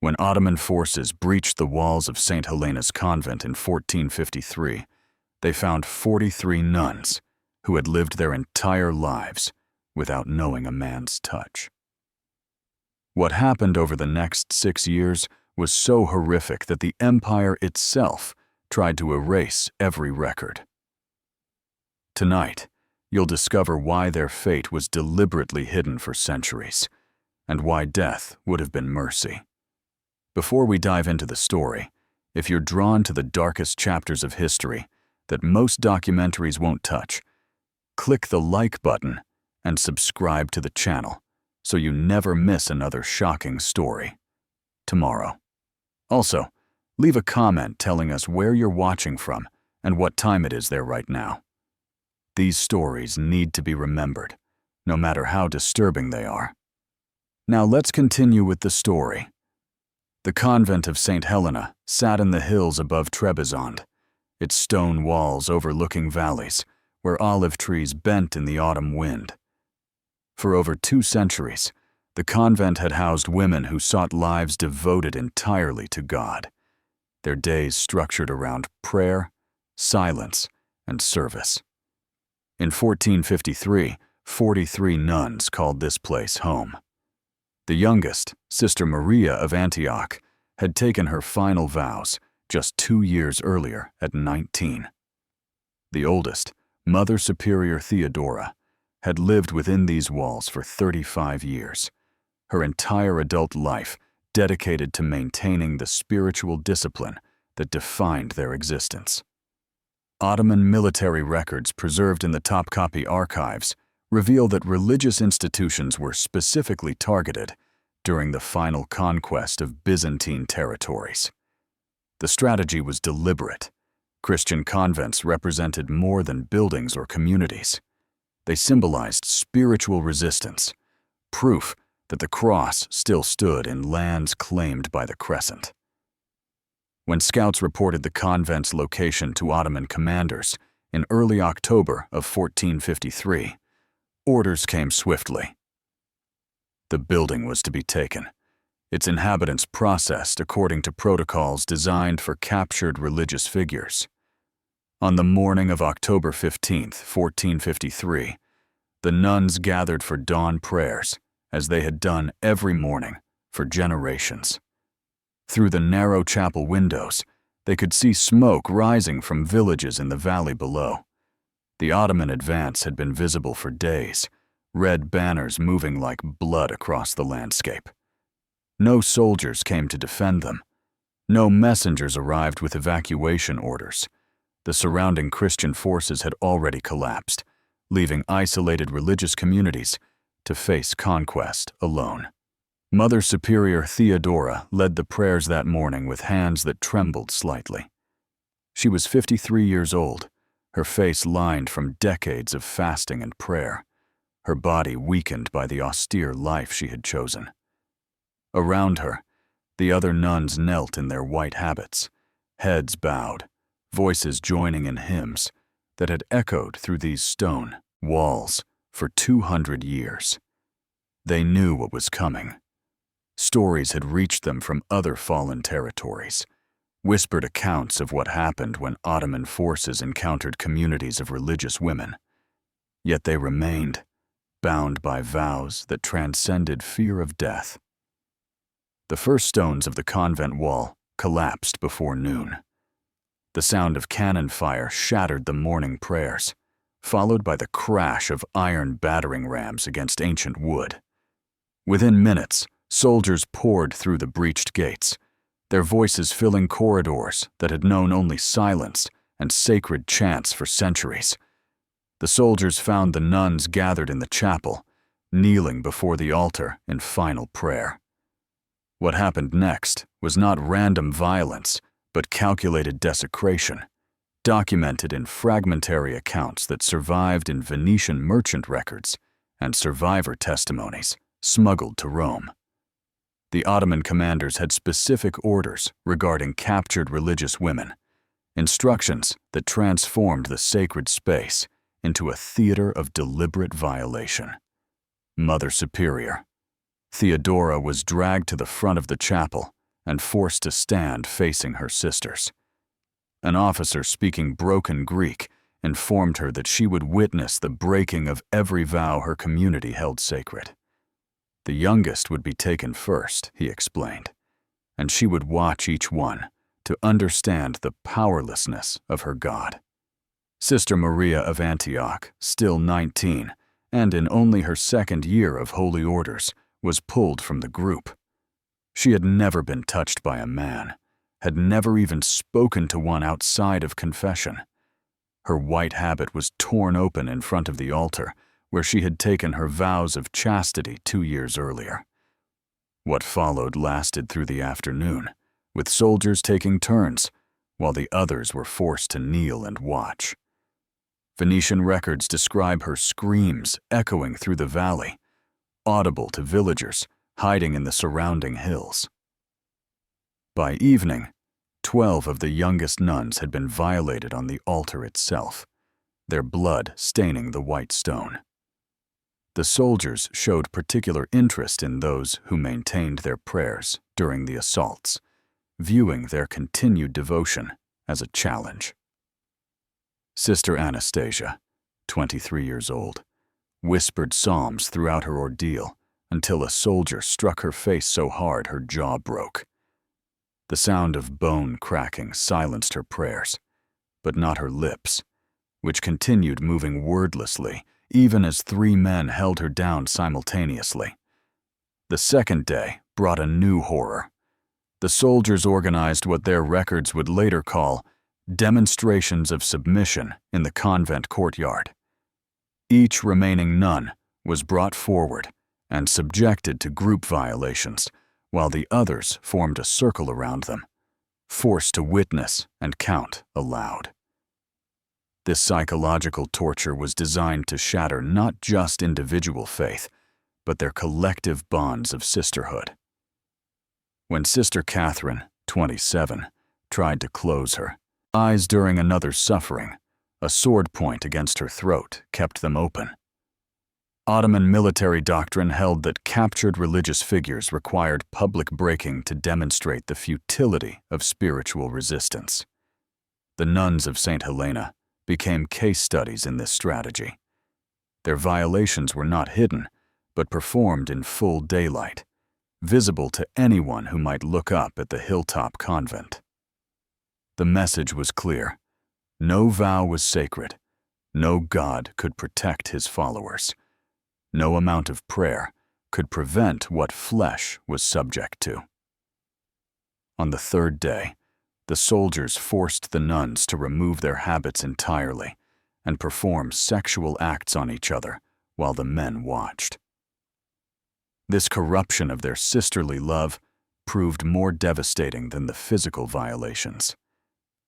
When Ottoman forces breached the walls of St. Helena's convent in 1453, they found 43 nuns who had lived their entire lives without knowing a man's touch. What happened over the next 6 years was so horrific that the empire itself tried to erase every record. Tonight, you'll discover why their fate was deliberately hidden for centuries, and why death would have been mercy. Before we dive into the story, if you're drawn to the darkest chapters of history that most documentaries won't touch, click the like button and subscribe to the channel so you never miss another shocking story tomorrow. Also, leave a comment telling us where you're watching from and what time it is there right now. These stories need to be remembered, no matter how disturbing they are. Now let's continue with the story. The convent of St. Helena sat in the hills above Trebizond, its stone walls overlooking valleys where olive trees bent in the autumn wind. For over 2 centuries, the convent had housed women who sought lives devoted entirely to God, their days structured around prayer, silence, and service. In 1453, 43 nuns called this place home. The youngest, Sister Maria of Antioch, had taken her final vows just 2 years earlier at 19. The oldest, Mother Superior Theodora, had lived within these walls for 35 years, her entire adult life dedicated to maintaining the spiritual discipline that defined their existence. Ottoman military records preserved in the Topkapi archives reveal that religious institutions were specifically targeted during the final conquest of Byzantine territories. The strategy was deliberate. Christian convents represented more than buildings or communities. They symbolized spiritual resistance, proof that the cross still stood in lands claimed by the Crescent. When scouts reported the convent's location to Ottoman commanders in early October of 1453, orders came swiftly. The building was to be taken, its inhabitants processed according to protocols designed for captured religious figures. On the morning of October 15, 1453, the nuns gathered for dawn prayers, as they had done every morning for generations. Through the narrow chapel windows, they could see smoke rising from villages in the valley below. The Ottoman advance had been visible for days, red banners moving like blood across the landscape. No soldiers came to defend them. No messengers arrived with evacuation orders. The surrounding Christian forces had already collapsed, leaving isolated religious communities to face conquest alone. Mother Superior Theodora led the prayers that morning with hands that trembled slightly. She was 53 years old, her face lined from decades of fasting and prayer, her body weakened by the austere life she had chosen. Around her, the other nuns knelt in their white habits, heads bowed, voices joining in hymns that had echoed through these stone walls for 200 years. They knew what was coming. Stories had reached them from other fallen territories, whispered accounts of what happened when Ottoman forces encountered communities of religious women. Yet they remained, bound by vows that transcended fear of death. The first stones of the convent wall collapsed before noon. The sound of cannon fire shattered the morning prayers, followed by the crash of iron battering rams against ancient wood. Within minutes, soldiers poured through the breached gates, their voices filling corridors that had known only silence and sacred chants for centuries. The soldiers found the nuns gathered in the chapel, kneeling before the altar in final prayer. What happened next was not random violence, but calculated desecration, documented in fragmentary accounts that survived in Venetian merchant records and survivor testimonies smuggled to Rome. The Ottoman commanders had specific orders regarding captured religious women, instructions that transformed the sacred space into a theater of deliberate violation. Mother Superior Theodora was dragged to the front of the chapel and forced to stand facing her sisters. An officer speaking broken Greek informed her that she would witness the breaking of every vow her community held sacred. The youngest would be taken first, he explained, and she would watch each one to understand the powerlessness of her God. Sister Maria of Antioch, still 19, and in only her second year of holy orders, was pulled from the group. She had never been touched by a man, had never even spoken to one outside of confession. Her white habit was torn open in front of the altar, where she had taken her vows of chastity 2 years earlier. What followed lasted through the afternoon, with soldiers taking turns, while the others were forced to kneel and watch. Venetian records describe her screams echoing through the valley, audible to villagers hiding in the surrounding hills. By evening, 12 of the youngest nuns had been violated on the altar itself, their blood staining the white stone. The soldiers showed particular interest in those who maintained their prayers during the assaults, viewing their continued devotion as a challenge. Sister Anastasia, 23 years old, whispered psalms throughout her ordeal until a soldier struck her face so hard her jaw broke. The sound of bone cracking silenced her prayers, but not her lips, which continued moving wordlessly even as 3 men held her down simultaneously. The second day brought a new horror. The soldiers organized what their records would later call demonstrations of submission in the convent courtyard. Each remaining nun was brought forward and subjected to group violations, while the others formed a circle around them, forced to witness and count aloud. This psychological torture was designed to shatter not just individual faith, but their collective bonds of sisterhood. When Sister Catherine, 27, tried to close her eyes during another's suffering, a sword point against her throat kept them open. Ottoman military doctrine held that captured religious figures required public breaking to demonstrate the futility of spiritual resistance. The nuns of St. Helena became case studies in this strategy. Their violations were not hidden, but performed in full daylight, visible to anyone who might look up at the hilltop convent. The message was clear. No vow was sacred. No God could protect his followers. No amount of prayer could prevent what flesh was subject to. On the third day, the soldiers forced the nuns to remove their habits entirely and perform sexual acts on each other while the men watched. This corruption of their sisterly love proved more devastating than the physical violations.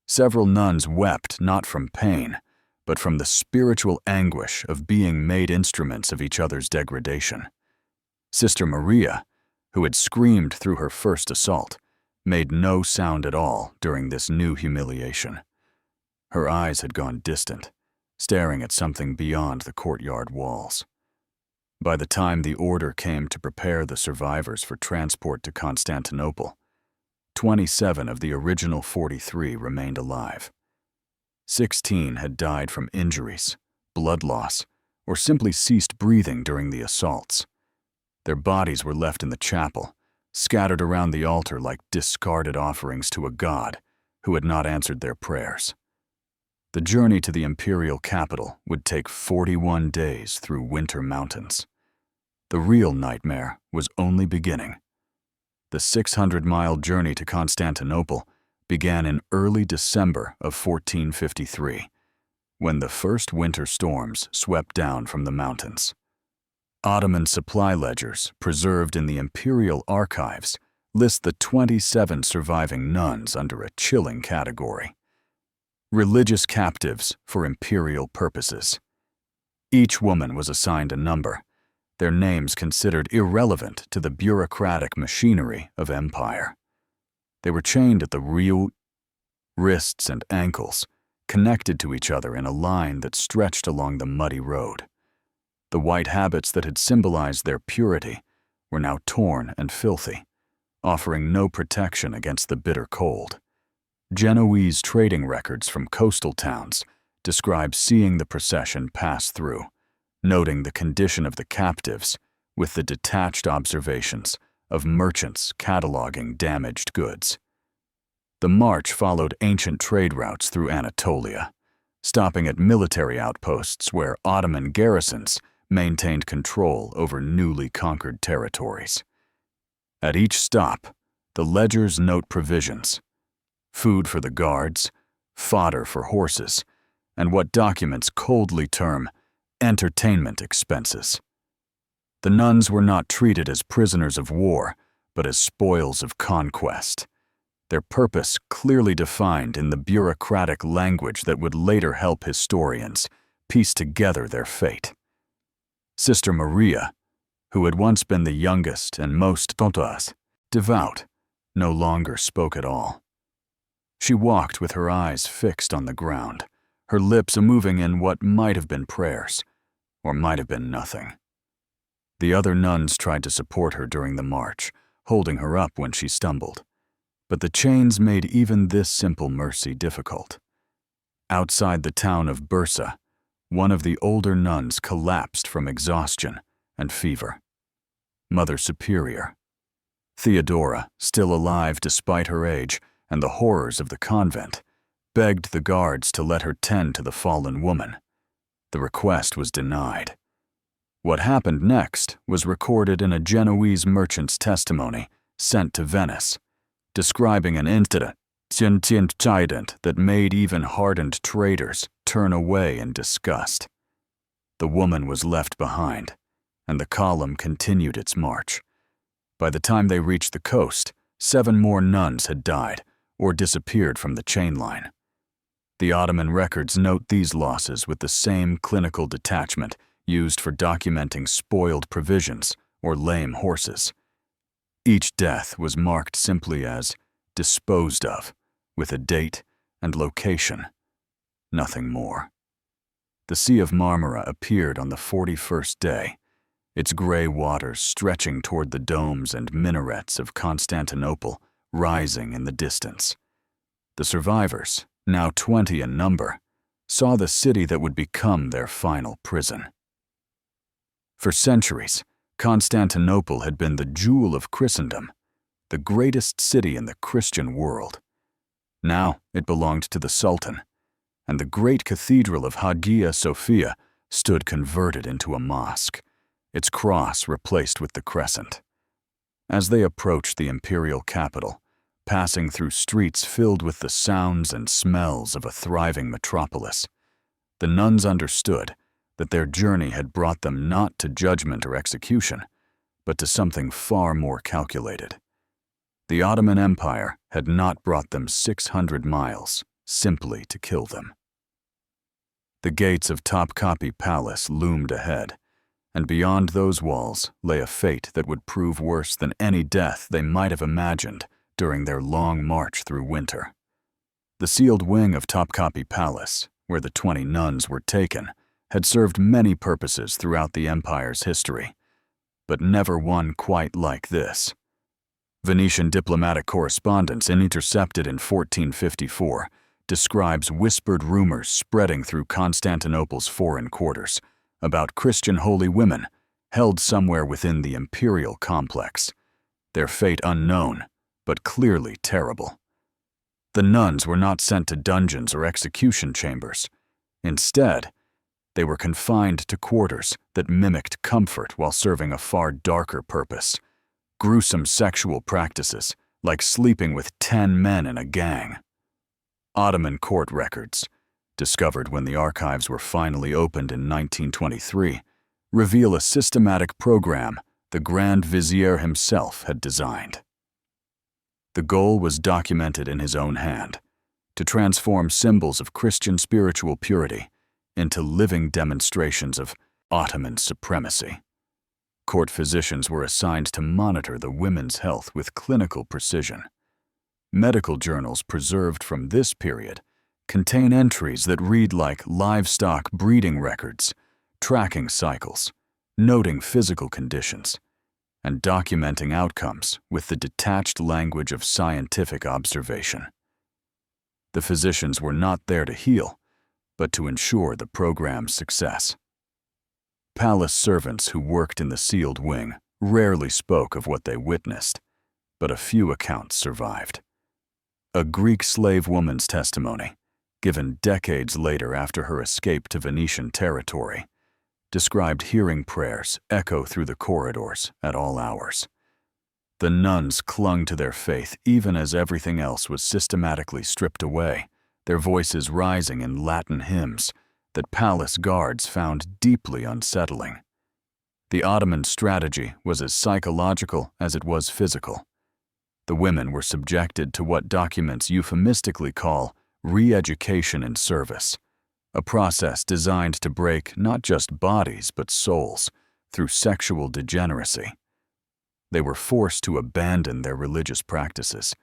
Several nuns wept not from pain, but from the spiritual anguish of being made instruments of each other's degradation. Sister Maria, who had screamed through her first assault, made no sound at all during this new humiliation. Her eyes had gone distant, staring at something beyond the courtyard walls. By the time the order came to prepare the survivors for transport to Constantinople, 27 of the original 43 remained alive. 16 had died from injuries, blood loss, or simply ceased breathing during the assaults. Their bodies were left in the chapel, scattered around the altar like discarded offerings to a god who had not answered their prayers. The journey to the imperial capital would take 41 days through winter mountains. The real nightmare was only beginning. The 600-mile journey to Constantinople began in early December of 1453, when the first winter storms swept down from the mountains. Ottoman supply ledgers preserved in the imperial archives list the 27 surviving nuns under a chilling category: religious captives for imperial purposes. Each woman was assigned a number, their names considered irrelevant to the bureaucratic machinery of empire. They were chained at the wrists and ankles, connected to each other in a line that stretched along the muddy road. The white habits that had symbolized their purity were now torn and filthy, offering no protection against the bitter cold. Genoese trading records from coastal towns describe seeing the procession pass through, noting the condition of the captives with the detached observations of merchants cataloging damaged goods. The march followed ancient trade routes through Anatolia, stopping at military outposts where Ottoman garrisons maintained control over newly conquered territories. At each stop, the ledgers note provisions: food for the guards, fodder for horses, and what documents coldly term entertainment expenses. The nuns were not treated as prisoners of war, but as spoils of conquest, their purpose clearly defined in the bureaucratic language that would later help historians piece together their fate. Sister Maria, who had once been the youngest and most devout, no longer spoke at all. She walked with her eyes fixed on the ground, her lips moving in what might have been prayers, or might have been nothing. The other nuns tried to support her during the march, holding her up when she stumbled, but the chains made even this simple mercy difficult. Outside the town of Bursa, one of the older nuns collapsed from exhaustion and fever. Mother Superior, Theodora, still alive despite her age and the horrors of the convent, begged the guards to let her tend to the fallen woman. The request was denied. What happened next was recorded in a Genoese merchant's testimony sent to Venice, describing an incident that made even hardened traders turn away in disgust. The woman was left behind, and the column continued its march. By the time they reached the coast, 7 more nuns had died or disappeared from the chain line. The Ottoman records note these losses with the same clinical detachment used for documenting spoiled provisions or lame horses. Each death was marked simply as disposed of, with a date and location. Nothing more. The Sea of Marmara appeared on the 41st day, its gray waters stretching toward the domes and minarets of Constantinople rising in the distance. The survivors, now 20 in number, saw the city that would become their final prison. For centuries, Constantinople had been the jewel of Christendom, the greatest city in the Christian world. Now it belonged to the Sultan, and the great cathedral of Hagia Sophia stood converted into a mosque, its cross replaced with the crescent. As they approached the imperial capital, passing through streets filled with the sounds and smells of a thriving metropolis, the nuns understood that their journey had brought them not to judgment or execution, but to something far more calculated. The Ottoman Empire had not brought them 600 miles simply to kill them. The gates of Topkapi Palace loomed ahead, and beyond those walls lay a fate that would prove worse than any death they might have imagined during their long march through winter. The sealed wing of Topkapi Palace, where the 20 nuns were taken, had served many purposes throughout the empire's history, but never one quite like this. Venetian diplomatic correspondence intercepted in 1454 describes whispered rumors spreading through Constantinople's foreign quarters about Christian holy women held somewhere within the imperial complex, their fate unknown, but clearly terrible. The nuns were not sent to dungeons or execution chambers. Instead, they were confined to quarters that mimicked comfort while serving a far darker purpose: gruesome sexual practices, like sleeping with 10 men in a gang. Ottoman court records, discovered when the archives were finally opened in 1923, reveal a systematic program the Grand Vizier himself had designed. The goal was documented in his own hand: to transform symbols of Christian spiritual purity into living demonstrations of Ottoman supremacy. Court physicians were assigned to monitor the women's health with clinical precision. Medical journals preserved from this period contain entries that read like livestock breeding records, tracking cycles, noting physical conditions, and documenting outcomes with the detached language of scientific observation. The physicians were not there to heal, but to ensure the program's success. Palace servants who worked in the sealed wing rarely spoke of what they witnessed, but a few accounts survived. A Greek slave woman's testimony, given decades later after her escape to Venetian territory, described hearing prayers echo through the corridors at all hours. The nuns clung to their faith even as everything else was systematically stripped away, their voices rising in Latin hymns that palace guards found deeply unsettling. The Ottoman strategy was as psychological as it was physical. The women were subjected to what documents euphemistically call re-education in service, a process designed to break not just bodies but souls through sexual degeneracy. They were forced to abandon their religious practices,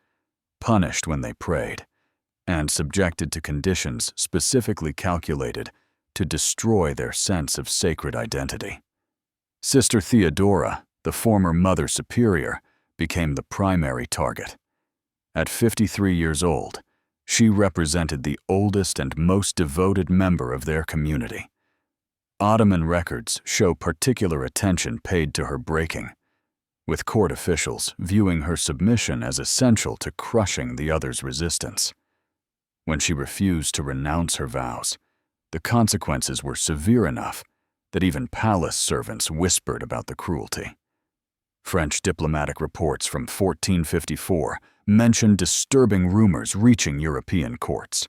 punished when they prayed, and subjected to conditions specifically calculated to destroy their sense of sacred identity. Sister Theodora, the former Mother Superior, became the primary target. At 53 years old, she represented the oldest and most devoted member of their community. Ottoman records show particular attention paid to her breaking, with court officials viewing her submission as essential to crushing the others' resistance. When she refused to renounce her vows, the consequences were severe enough that even palace servants whispered about the cruelty. French diplomatic reports from 1454 mention disturbing rumors reaching European courts.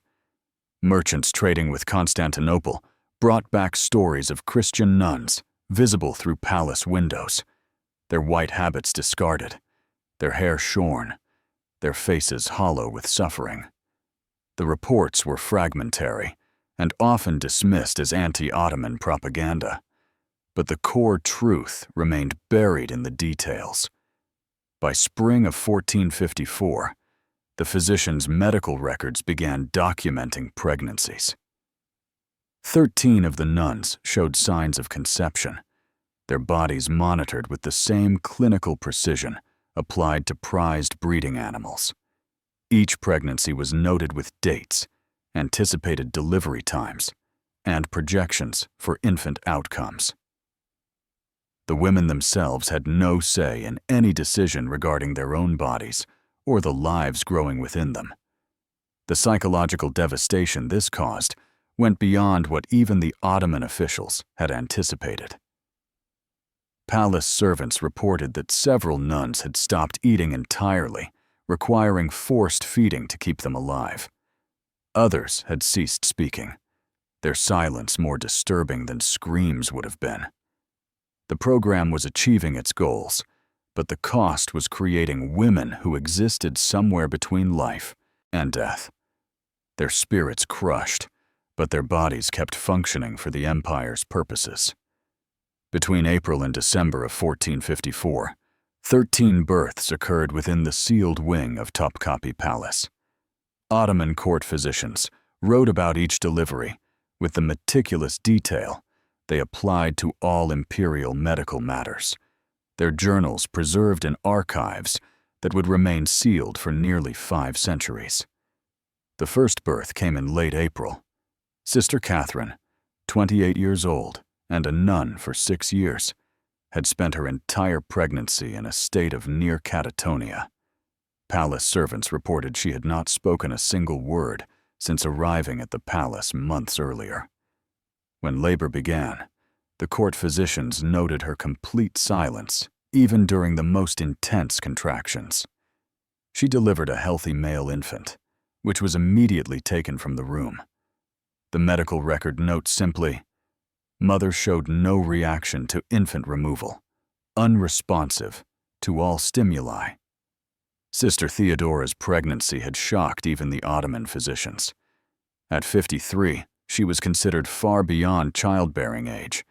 Merchants trading with Constantinople brought back stories of Christian nuns visible through palace windows, their white habits discarded, their hair shorn, their faces hollow with suffering. The reports were fragmentary and often dismissed as anti-Ottoman propaganda, but the core truth remained buried in the details. By spring of 1454, the physicians' medical records began documenting pregnancies. 13 of the nuns showed signs of conception, their bodies monitored with the same clinical precision applied to prized breeding animals. Each pregnancy was noted with dates, anticipated delivery times, and projections for infant outcomes. The women themselves had no say in any decision regarding their own bodies or the lives growing within them. The psychological devastation this caused went beyond what even the Ottoman officials had anticipated. Palace servants reported that several nuns had stopped eating entirely, requiring forced feeding to keep them alive. Others had ceased speaking, their silence more disturbing than screams would have been. The program was achieving its goals, but the cost was creating women who existed somewhere between life and death. Their spirits crushed, but their bodies kept functioning for the empire's purposes. Between April and December of 1454, 13 births occurred within the sealed wing of Topkapi Palace. Ottoman court physicians wrote about each delivery with the meticulous detail they applied to all imperial medical matters, their journals preserved in archives that would remain sealed for nearly 5 centuries. The first birth came in late April. Sister Catherine, 28 years old and a nun for 6 years, had spent her entire pregnancy in a state of near catatonia. Palace servants reported she had not spoken a single word since arriving at the palace months earlier. When labor began, the court physicians noted her complete silence, even during the most intense contractions. She delivered a healthy male infant, which was immediately taken from the room. The medical record notes simply, "Mother showed no reaction to infant removal, unresponsive to all stimuli." Sister Theodora's pregnancy had shocked even the Ottoman physicians. At 53, she was considered far beyond childbearing age,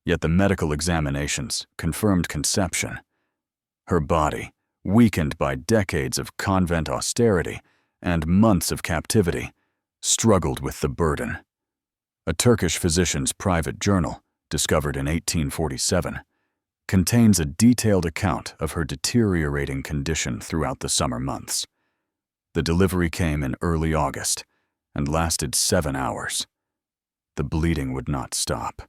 yet the medical examinations confirmed conception. Her body, weakened by decades of convent austerity and months of captivity, struggled with the burden. A Turkish physician's private journal, discovered in 1847, contains a detailed account of her deteriorating condition throughout the summer months. The delivery came in early August and lasted 7 hours. The bleeding would not stop.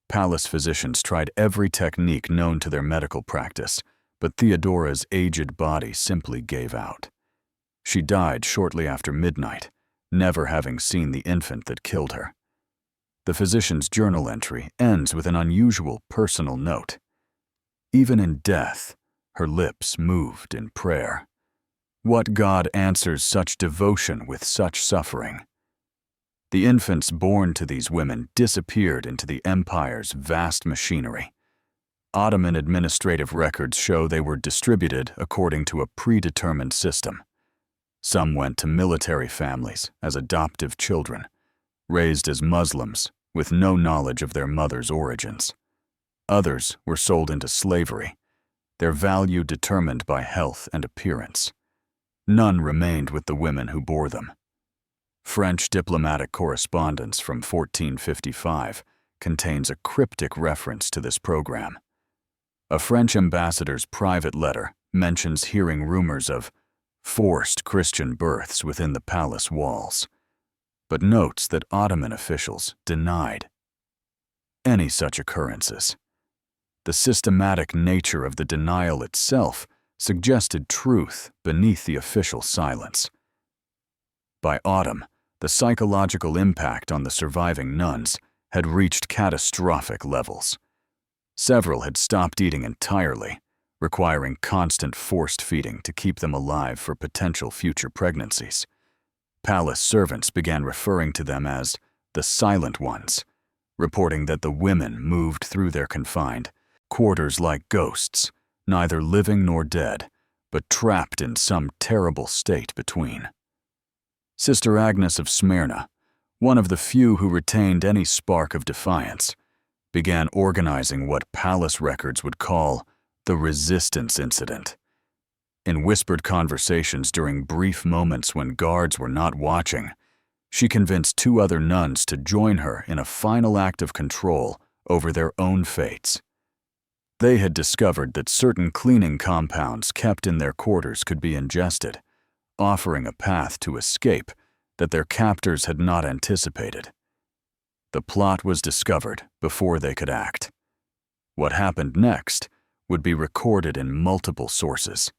Palace physicians tried every technique known to their medical practice, but Theodora's aged body simply gave out. She died shortly after midnight, never having seen the infant that killed her. The physician's journal entry ends with an unusual personal note. Even in death, her lips moved in prayer. What God answers such devotion with such suffering? The infants born to these women disappeared into the empire's vast machinery. Ottoman administrative records show they were distributed according to a predetermined system. Some went to military families as adoptive children, raised as Muslims with no knowledge of their mother's origins. Others were sold into slavery, their value determined by health and appearance. None remained with the women who bore them. French diplomatic correspondence from 1455 contains a cryptic reference to this program. A French ambassador's private letter mentions hearing rumors of forced Christian births within the palace walls, but notes that Ottoman officials denied any such occurrences. The systematic nature of the denial itself suggested truth beneath the official silence. By autumn, the psychological impact on the surviving nuns had reached catastrophic levels. Several had stopped eating entirely, requiring constant forced feeding to keep them alive for potential future pregnancies. Palace servants began referring to them as the silent ones, reporting that the women moved through their confined quarters like ghosts, neither living nor dead, but trapped in some terrible state between. Sister Agnes of Smyrna, one of the few who retained any spark of defiance, began organizing what palace records would call the resistance incident. In whispered conversations during brief moments when guards were not watching, she convinced 2 other nuns to join her in a final act of control over their own fates. They had discovered that certain cleaning compounds kept in their quarters could be ingested, offering a path to escape that their captors had not anticipated. The plot was discovered before they could act. What happened next would be recorded in multiple sources,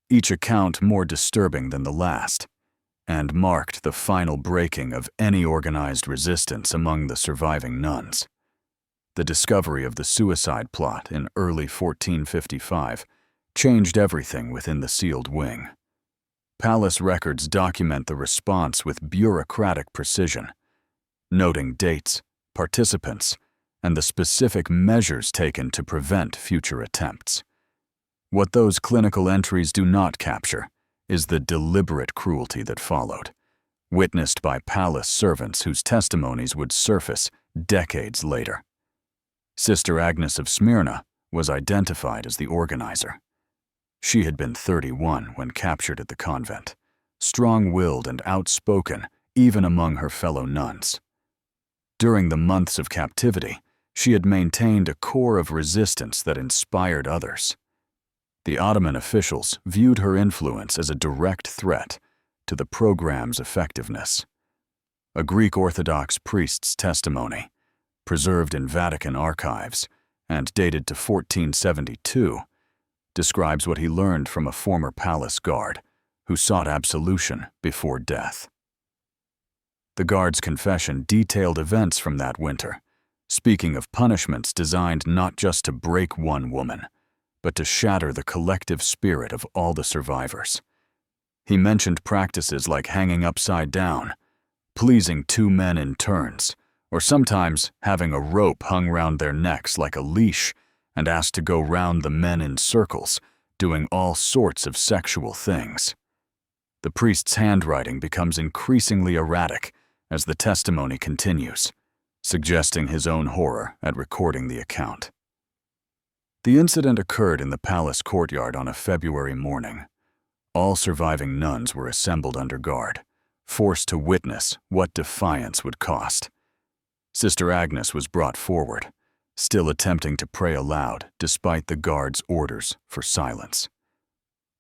each account more disturbing than the last, and marked the final breaking of any organized resistance among the surviving nuns. The discovery of the suicide plot in early 1455 changed everything within the sealed wing. Palace records document the response with bureaucratic precision, noting dates, participants, and the specific measures taken to prevent future attempts. What those clinical entries do not capture is the deliberate cruelty that followed, witnessed by palace servants whose testimonies would surface decades later. Sister Agnes of Smyrna was identified as the organizer. She had been 31 when captured at the convent, strong-willed and outspoken even among her fellow nuns. During the months of captivity, she had maintained a core of resistance that inspired others. The Ottoman officials viewed her influence as a direct threat to the program's effectiveness. A Greek Orthodox priest's testimony, preserved in Vatican archives and dated to 1472, describes what he learned from a former palace guard who sought absolution before death. The guard's confession detailed events from that winter, speaking of punishments designed not just to break one woman, but to shatter the collective spirit of all the survivors. He mentioned practices like hanging upside down, pleasing 2 men in turns, or sometimes having a rope hung round their necks like a leash and asked to go round the men in circles, doing all sorts of sexual things. The priest's handwriting becomes increasingly erratic as the testimony continues, suggesting his own horror at recording the account. The incident occurred in the palace courtyard on a February morning. All surviving nuns were assembled under guard, forced to witness what defiance would cost. Sister Agnes was brought forward, still attempting to pray aloud despite the guard's orders for silence.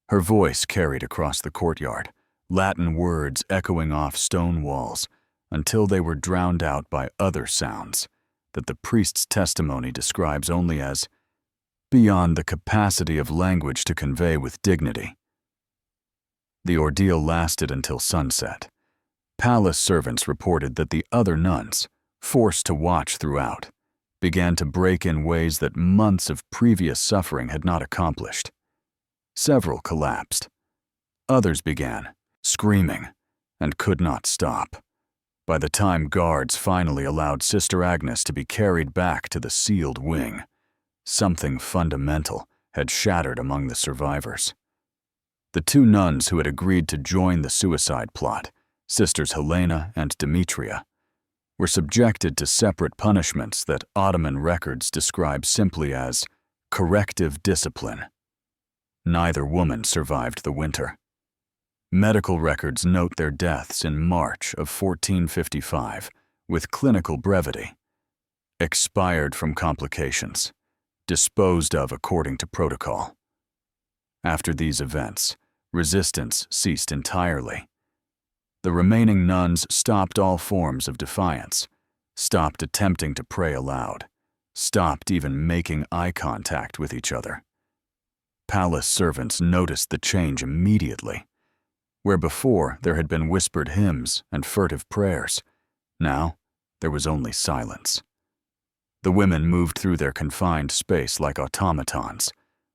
Her voice carried across the courtyard, Latin words echoing off stone walls until they were drowned out by other sounds that the priest's testimony describes only as beyond the capacity of language to convey with dignity. The ordeal lasted until sunset. Palace servants reported that the other nuns, forced to watch throughout, began to break in ways that months of previous suffering had not accomplished. Several collapsed. Others began, screaming, and could not stop. By the time guards finally allowed Sister Agnes to be carried back to the sealed wing, something fundamental had shattered among the survivors. The two nuns who had agreed to join the suicide plot, Sisters Helena and Demetria, were subjected to separate punishments that Ottoman records describe simply as corrective discipline. Neither woman survived the winter. Medical records note their deaths in March of 1455 with clinical brevity. Expired from complications, disposed of according to protocol. After these events, resistance ceased entirely. The remaining nuns stopped all forms of defiance, stopped attempting to pray aloud, stopped even making eye contact with each other. Palace servants noticed the change immediately. Where before there had been whispered hymns and furtive prayers, now there was only silence. The women moved through their confined space like automatons,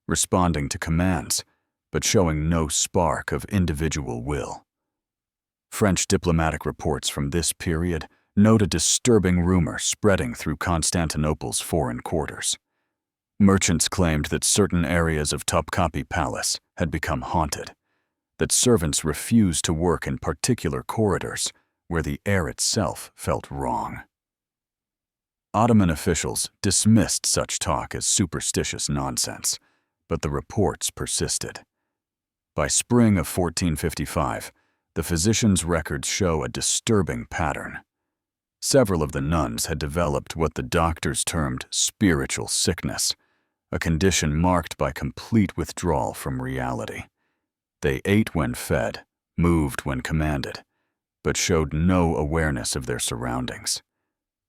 responding to commands, but showing no spark of individual will. French diplomatic reports from this period note a disturbing rumor spreading through Constantinople's foreign quarters. Merchants claimed that certain areas of Topkapi Palace had become haunted, that servants refused to work in particular corridors where the air itself felt wrong. Ottoman officials dismissed such talk as superstitious nonsense, but the reports persisted. By spring of 1455, the physicians' records show a disturbing pattern. Several of the nuns had developed what the doctors termed spiritual sickness, a condition marked by complete withdrawal from reality. They ate when fed, moved when commanded, but showed no awareness of their surroundings.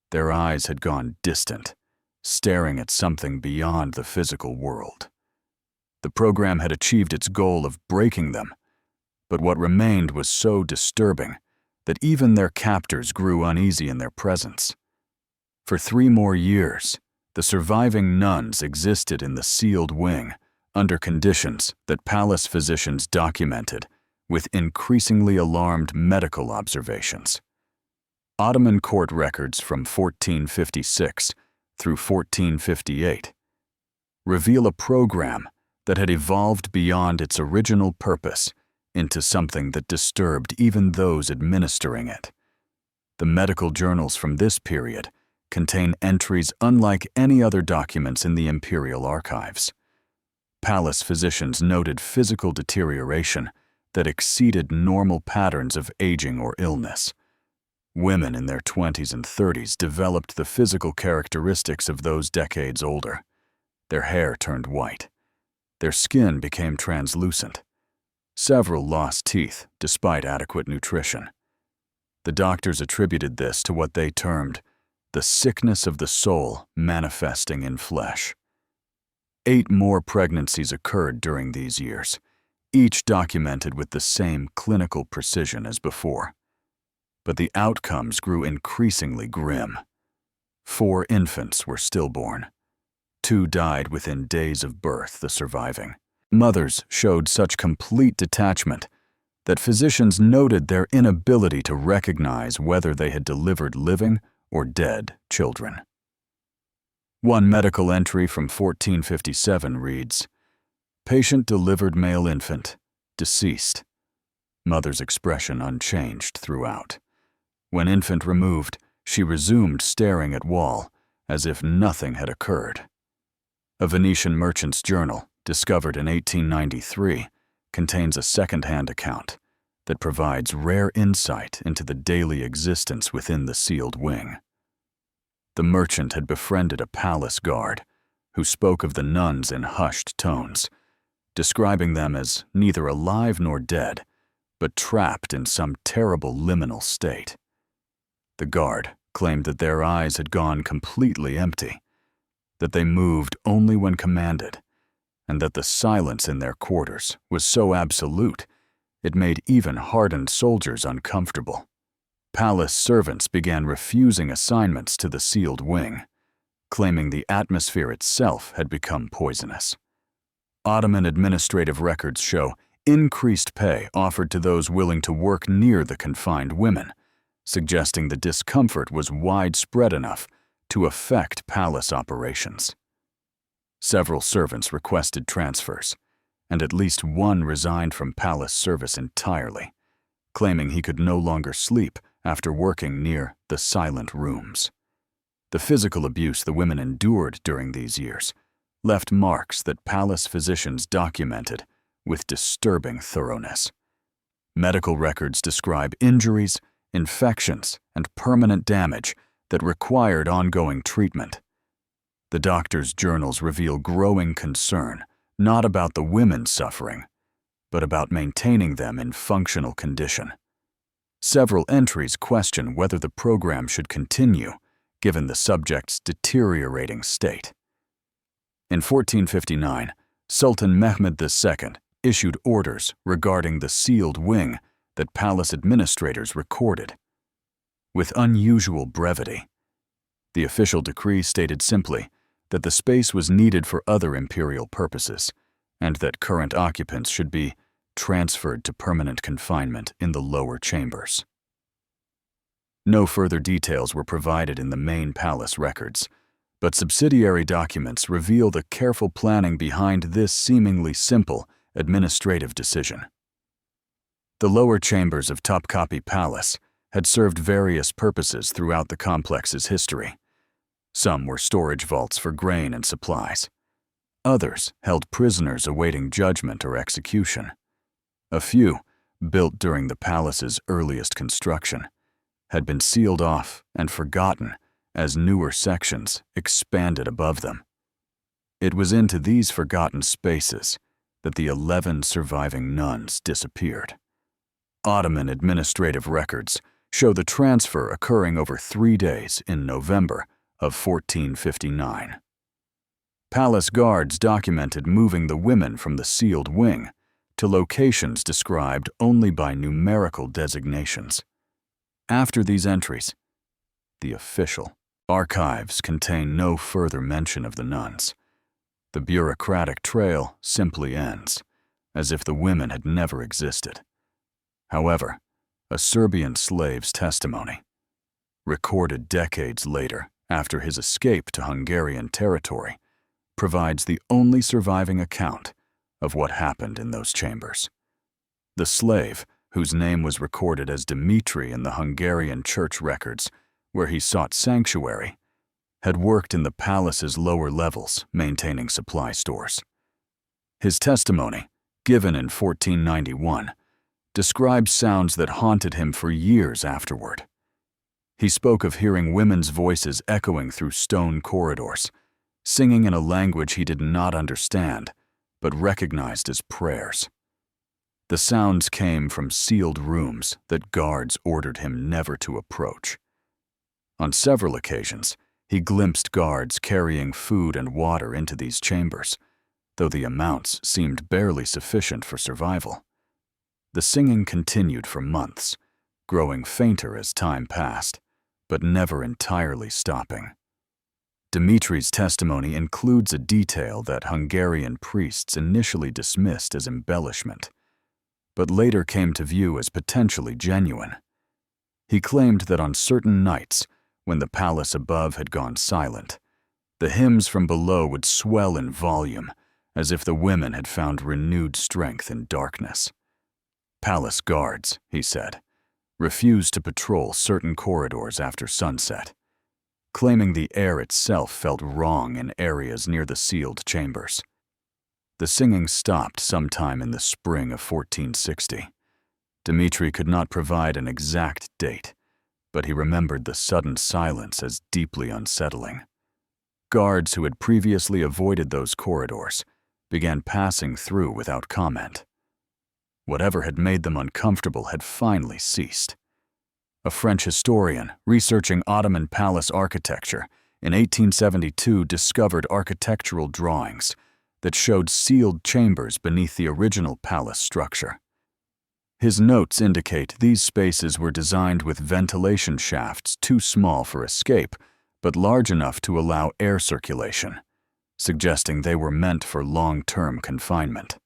Their eyes had gone distant, staring at something beyond the physical world. The program had achieved its goal of breaking them, but what remained was so disturbing that even their captors grew uneasy in their presence. For 3 more years, the surviving nuns existed in the sealed wing under conditions that palace physicians documented with increasingly alarmed medical observations. Ottoman court records from 1456 through 1458 reveal a program that had evolved beyond its original purpose into something that disturbed even those administering it. The medical journals from this period contain entries unlike any other documents in the imperial archives. Palace physicians noted physical deterioration that exceeded normal patterns of aging or illness. Women in their 20s and 30s developed the physical characteristics of those decades older. Their hair turned white. Their skin became translucent. Several lost teeth despite adequate nutrition. The doctors attributed this to what they termed the sickness of the soul manifesting in flesh. 8 more pregnancies occurred during these years, each documented with the same clinical precision as before. But the outcomes grew increasingly grim. 4 infants were stillborn. 2 died within days of birth, the surviving. Mothers showed such complete detachment that physicians noted their inability to recognize whether they had delivered living or dead children. One medical entry from 1457 reads, "Patient delivered male infant, deceased. Mother's expression unchanged throughout. When infant removed, she resumed staring at wall as if nothing had occurred." A Venetian merchant's journal, discovered in 1893, contains a second-hand account that provides rare insight into the daily existence within the sealed wing. the merchant had befriended a palace guard who spoke of the nuns in hushed tones, describing them as neither alive nor dead, but trapped in some terrible liminal state. The guard claimed that their eyes had gone completely empty, that they moved only when commanded, and that the silence in their quarters was so absolute it made even hardened soldiers uncomfortable. Palace servants began refusing assignments to the sealed wing, claiming the atmosphere itself had become poisonous. Ottoman administrative records show increased pay offered to those willing to work near the confined women, suggesting the discomfort was widespread enough to affect palace operations. Several servants requested transfers, and at least one resigned from palace service entirely, claiming he could no longer sleep after working near the silent rooms. The physical abuse the women endured during these years left marks that palace physicians documented with disturbing thoroughness. Medical records describe injuries, infections, and permanent damage that required ongoing treatment. The doctors' journals reveal growing concern not about the women suffering, but about maintaining them in functional condition. Several entries question whether the program should continue, given the subject's deteriorating state. In 1459, Sultan Mehmed II issued orders regarding the sealed wing that palace administrators recorded. With unusual brevity, the official decree stated simply that the space was needed for other imperial purposes, and that current occupants should be transferred to permanent confinement in the lower chambers. No further details were provided in the main palace records, but subsidiary documents reveal the careful planning behind this seemingly simple administrative decision. The lower chambers of Topkapi Palace had served various purposes throughout the complex's history. Some were storage vaults for grain and supplies. Others held prisoners awaiting judgment or execution. A few, built during the palace's earliest construction, had been sealed off and forgotten as newer sections expanded above them. It was into these forgotten spaces that the 11 surviving nuns disappeared. Ottoman administrative records show the transfer occurring over 3 days in November of 1459. Palace guards documented moving the women from the sealed wing to locations described only by numerical designations. After these entries, the official archives contain no further mention of the nuns. The bureaucratic trail simply ends, as if the women had never existed. However, a Serbian slave's testimony, recorded decades later after his escape to Hungarian territory, provides the only surviving account of what happened in those chambers. The slave, whose name was recorded as Dimitri in the Hungarian church records, where he sought sanctuary, had worked in the palace's lower levels, maintaining supply stores. His testimony, given in 1491, describes sounds that haunted him for years afterward. He spoke of hearing women's voices echoing through stone corridors, singing in a language he did not understand, but recognized as prayers. The sounds came from sealed rooms that guards ordered him never to approach. On several occasions, he glimpsed guards carrying food and water into these chambers, though the amounts seemed barely sufficient for survival. The singing continued for months, growing fainter as time passed, but never entirely stopping. Dimitri's testimony includes a detail that Hungarian priests initially dismissed as embellishment, but later came to view as potentially genuine. He claimed that on certain nights, when the palace above had gone silent, the hymns from below would swell in volume, as if the women had found renewed strength in darkness. Palace guards, he said, refused to patrol certain corridors after sunset, claiming the air itself felt wrong in areas near the sealed chambers. The singing stopped sometime in the spring of 1460. Dimitri could not provide an exact date, but he remembered the sudden silence as deeply unsettling. Guards who had previously avoided those corridors began passing through without comment. Whatever had made them uncomfortable had finally ceased. A French historian researching Ottoman palace architecture in 1872 discovered architectural drawings that showed sealed chambers beneath the original palace structure. His notes indicate these spaces were designed with ventilation shafts too small for escape, but large enough to allow air circulation, suggesting they were meant for long-term confinement.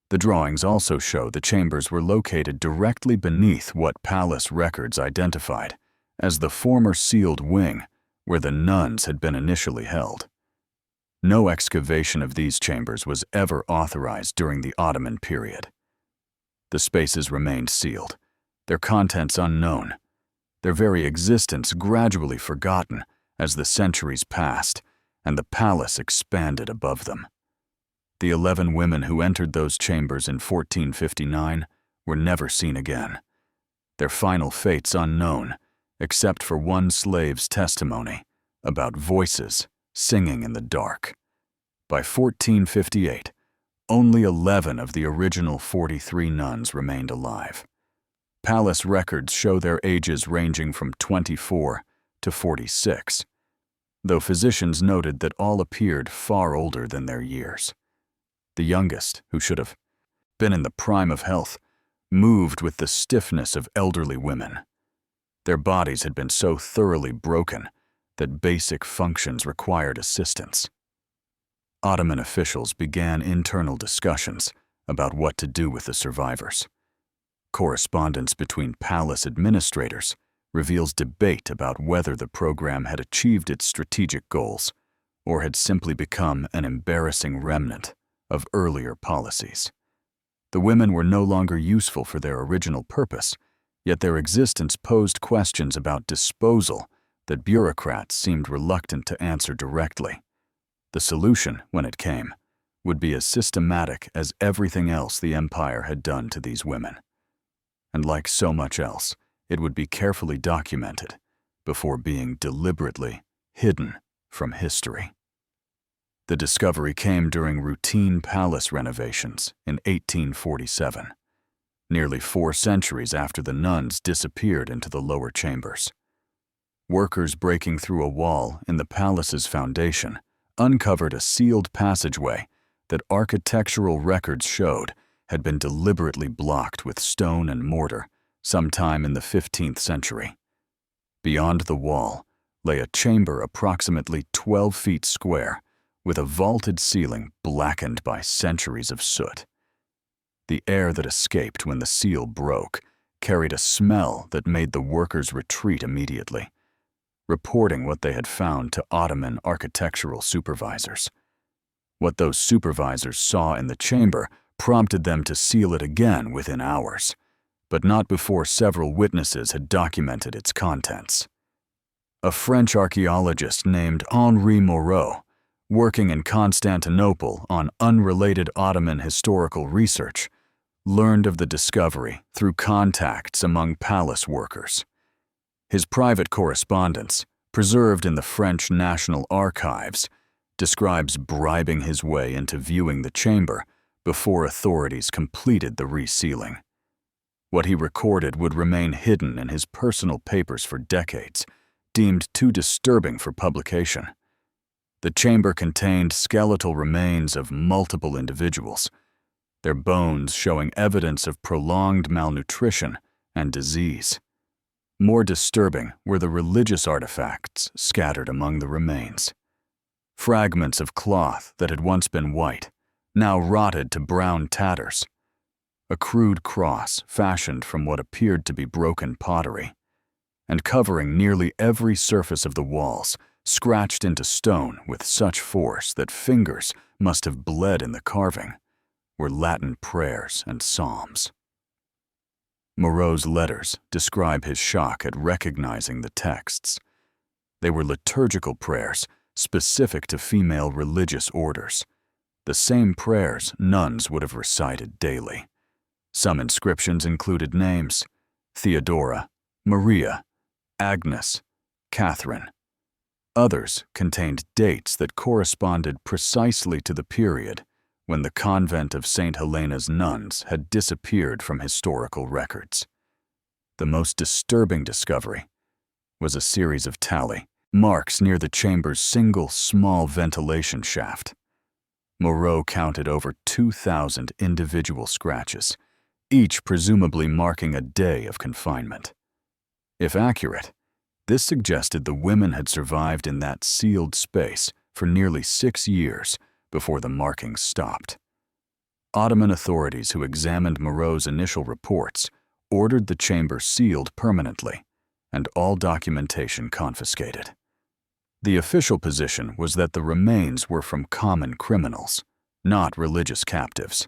The drawings also show the chambers were located directly beneath what palace records identified as the former sealed wing where the nuns had been initially held. No excavation of these chambers was ever authorized during the Ottoman period. The spaces remained sealed, their contents unknown, their very existence gradually forgotten as the centuries passed and the palace expanded above them. The 11 women who entered those chambers in 1459 were never seen again, their final fates unknown, except for one slave's testimony about voices singing in the dark. By 1458, only 11 of the original 43 nuns remained alive. Palace records show their ages ranging from 24 to 46, though physicians noted that all appeared far older than their years. The youngest, who should have been in the prime of health, moved with the stiffness of elderly women. Their bodies had been so thoroughly broken that basic functions required assistance. Ottoman officials began internal discussions about what to do with the survivors. Correspondence between palace administrators reveals debate about whether the program had achieved its strategic goals or had simply become an embarrassing remnant of earlier policies. The women were no longer useful for their original purpose, yet their existence posed questions about disposal that bureaucrats seemed reluctant to answer directly. The solution, when it came, would be as systematic as everything else the empire had done to these women. And like so much else, it would be carefully documented before being deliberately hidden from history. The discovery came during routine palace renovations in 1847, nearly 4 centuries after the nuns disappeared into the lower chambers. Workers breaking through a wall in the palace's foundation uncovered a sealed passageway that architectural records showed had been deliberately blocked with stone and mortar sometime in the 15th century. Beyond the wall lay a chamber approximately 12 feet square, with a vaulted ceiling blackened by centuries of soot. The air that escaped when the seal broke carried a smell that made the workers retreat immediately, reporting what they had found to Ottoman architectural supervisors. What those supervisors saw in the chamber prompted them to seal it again within hours, but not before several witnesses had documented its contents. A French archaeologist named Henri Moreau, working in Constantinople on unrelated Ottoman historical research, learned of the discovery through contacts among palace workers. His private correspondence, preserved in the French National Archives, describes bribing his way into viewing the chamber before authorities completed the resealing. What he recorded would remain hidden in his personal papers for decades, deemed too disturbing for publication. The chamber contained skeletal remains of multiple individuals, their bones showing evidence of prolonged malnutrition and disease. More disturbing were the religious artifacts scattered among the remains. Fragments of cloth that had once been white, now rotted to brown tatters. A crude cross fashioned from what appeared to be broken pottery, and covering nearly every surface of the walls, scratched into stone with such force that fingers must have bled in the carving, were Latin prayers and psalms. Moreau's letters describe his shock at recognizing the texts. They were liturgical prayers specific to female religious orders, the same prayers nuns would have recited daily. Some inscriptions included names: Theodora, Maria, Agnes, Catherine. Others contained dates that corresponded precisely to the period when the convent of St. Helena's nuns had disappeared from historical records. The most disturbing discovery was a series of tally marks near the chamber's single small ventilation shaft. Moreau counted over 2,000 individual scratches, each presumably marking a day of confinement. If accurate, this suggested the women had survived in that sealed space for nearly 6 years before the markings stopped. Ottoman authorities who examined Moreau's initial reports ordered the chamber sealed permanently and all documentation confiscated. The official position was that the remains were from common criminals, not religious captives.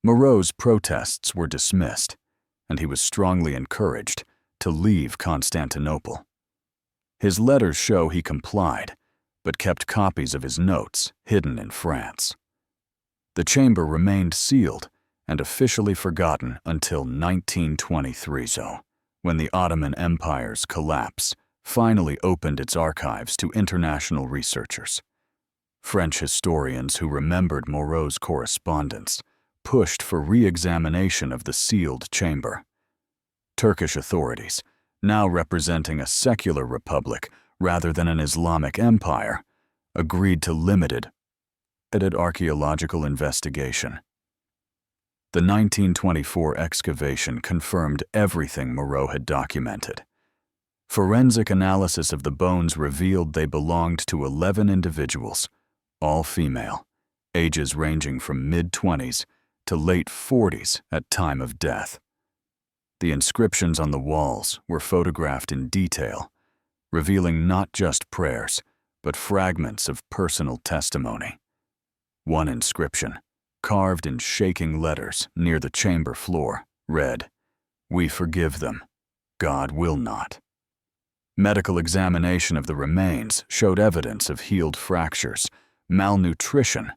Moreau's protests were dismissed, and he was strongly encouraged to leave Constantinople. His letters show he complied, but kept copies of his notes hidden in France. The chamber remained sealed and officially forgotten until 1923, when the Ottoman Empire's collapse finally opened its archives to international researchers. French historians who remembered Moreau's correspondence pushed for re-examination of the sealed chamber. Turkish authorities, now representing a secular republic rather than an Islamic empire, agreed to limited archaeological investigation. The 1924 excavation confirmed everything Moreau had documented. Forensic analysis of the bones revealed they belonged to 11 individuals, all female, ages ranging from mid-20s to late 40s at time of death. The inscriptions on the walls were photographed in detail, revealing not just prayers, but fragments of personal testimony. One inscription, carved in shaking letters near the chamber floor, read, "We forgive them. God will not." Medical examination of the remains showed evidence of healed fractures, malnutrition,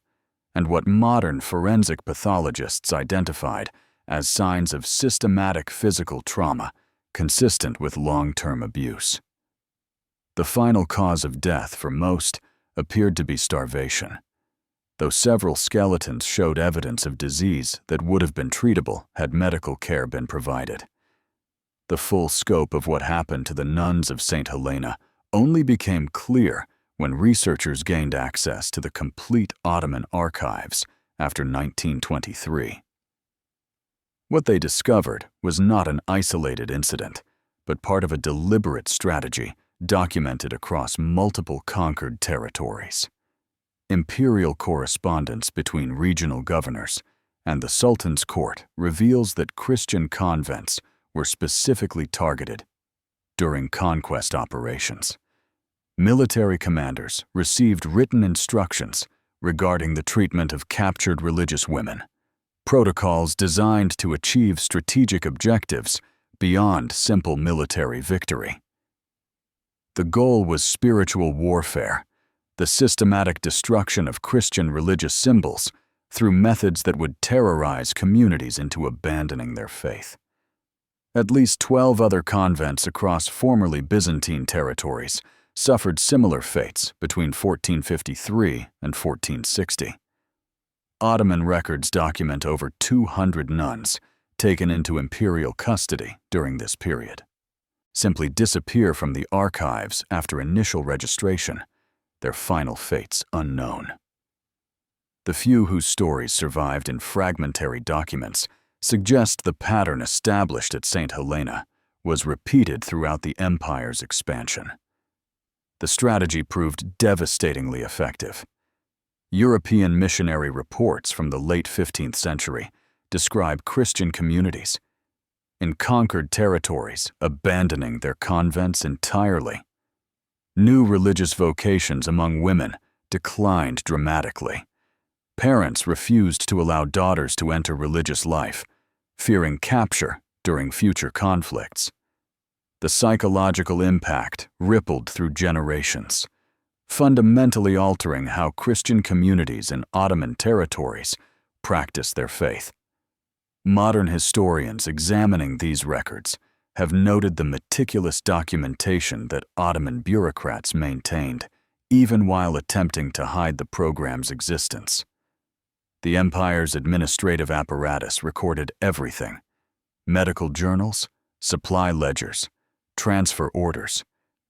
and what modern forensic pathologists identified as signs of systematic physical trauma consistent with long-term abuse. The final cause of death for most appeared to be starvation, though several skeletons showed evidence of disease that would have been treatable had medical care been provided. The full scope of what happened to the nuns of St. Helena only became clear when researchers gained access to the complete Ottoman archives after 1923. What they discovered was not an isolated incident, but part of a deliberate strategy documented across multiple conquered territories. Imperial correspondence between regional governors and the Sultan's court reveals that Christian convents were specifically targeted during conquest operations. Military commanders received written instructions regarding the treatment of captured religious women, protocols designed to achieve strategic objectives beyond simple military victory. The goal was spiritual warfare, the systematic destruction of Christian religious symbols through methods that would terrorize communities into abandoning their faith. At least 12 other convents across formerly Byzantine territories suffered similar fates between 1453 and 1460. Ottoman records document over 200 nuns taken into imperial custody during this period simply disappear from the archives after initial registration, their final fates unknown. The few whose stories survived in fragmentary documents suggest the pattern established at St. Helena was repeated throughout the empire's expansion. The strategy proved devastatingly effective. European missionary reports from the late 15th century describe Christian communities in conquered territories abandoning their convents entirely. New religious vocations among women declined dramatically. Parents refused to allow daughters to enter religious life, fearing capture during future conflicts. The psychological impact rippled through generations, fundamentally altering how Christian communities in Ottoman territories practiced their faith. Modern historians examining these records have noted the meticulous documentation that Ottoman bureaucrats maintained, even while attempting to hide the program's existence. The empire's administrative apparatus recorded everything: medical journals, supply ledgers, transfer orders,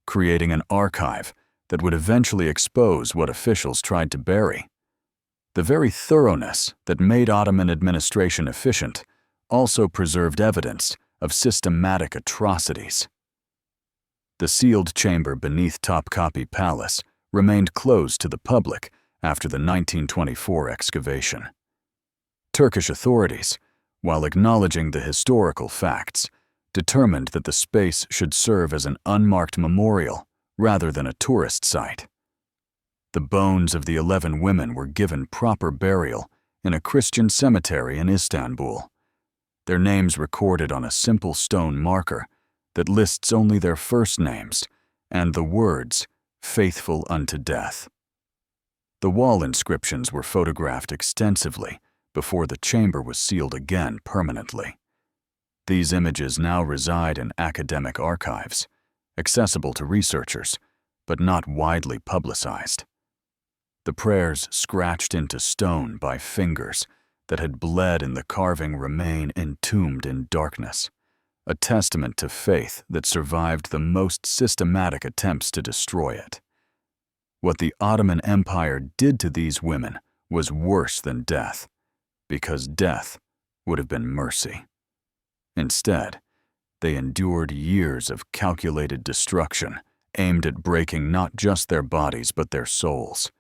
creating an archive that would eventually expose what officials tried to bury. The very thoroughness that made Ottoman administration efficient also preserved evidence of systematic atrocities. The sealed chamber beneath Topkapi Palace remained closed to the public after the 1924 excavation. Turkish authorities, while acknowledging the historical facts, determined that the space should serve as an unmarked memorial rather than a tourist site. The bones of the 11 women were given proper burial in a Christian cemetery in Istanbul, their names recorded on a simple stone marker that lists only their first names and the words, "Faithful unto death." The wall inscriptions were photographed extensively before the chamber was sealed again permanently. These images now reside in academic archives, accessible to researchers, but not widely publicized. The prayers scratched into stone by fingers that had bled in the carving remain entombed in darkness, a testament to faith that survived the most systematic attempts to destroy it. What the Ottoman Empire did to these women was worse than death, because death would have been mercy. Instead, they endured years of calculated destruction aimed at breaking not just their bodies but their souls,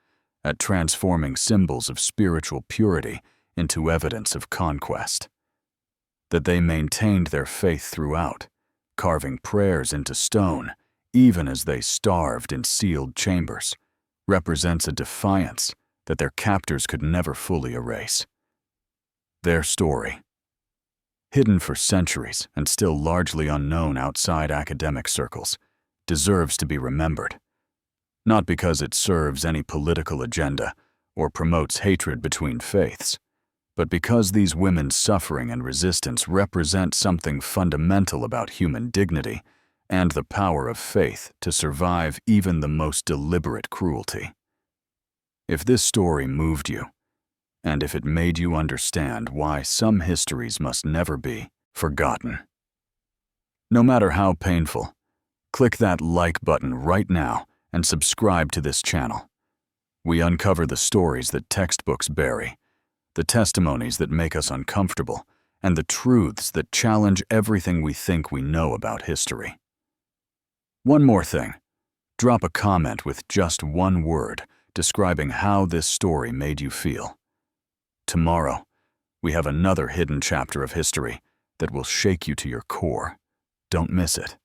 at transforming symbols of spiritual purity into evidence of conquest. That they maintained their faith throughout, carving prayers into stone even as they starved in sealed chambers, represents a defiance that their captors could never fully erase. Their story, hidden for centuries and still largely unknown outside academic circles, deserves to be remembered. Not because it serves any political agenda or promotes hatred between faiths, but because these women's suffering and resistance represent something fundamental about human dignity and the power of faith to survive even the most deliberate cruelty. If this story moved you, and if it made you understand why some histories must never be forgotten, no matter how painful, click that like button right now and subscribe to this channel. We uncover the stories that textbooks bury, the testimonies that make us uncomfortable, and the truths that challenge everything we think we know about history. One more thing. Drop a comment with just one word describing how this story made you feel. Tomorrow, we have another hidden chapter of history that will shake you to your core. Don't miss it.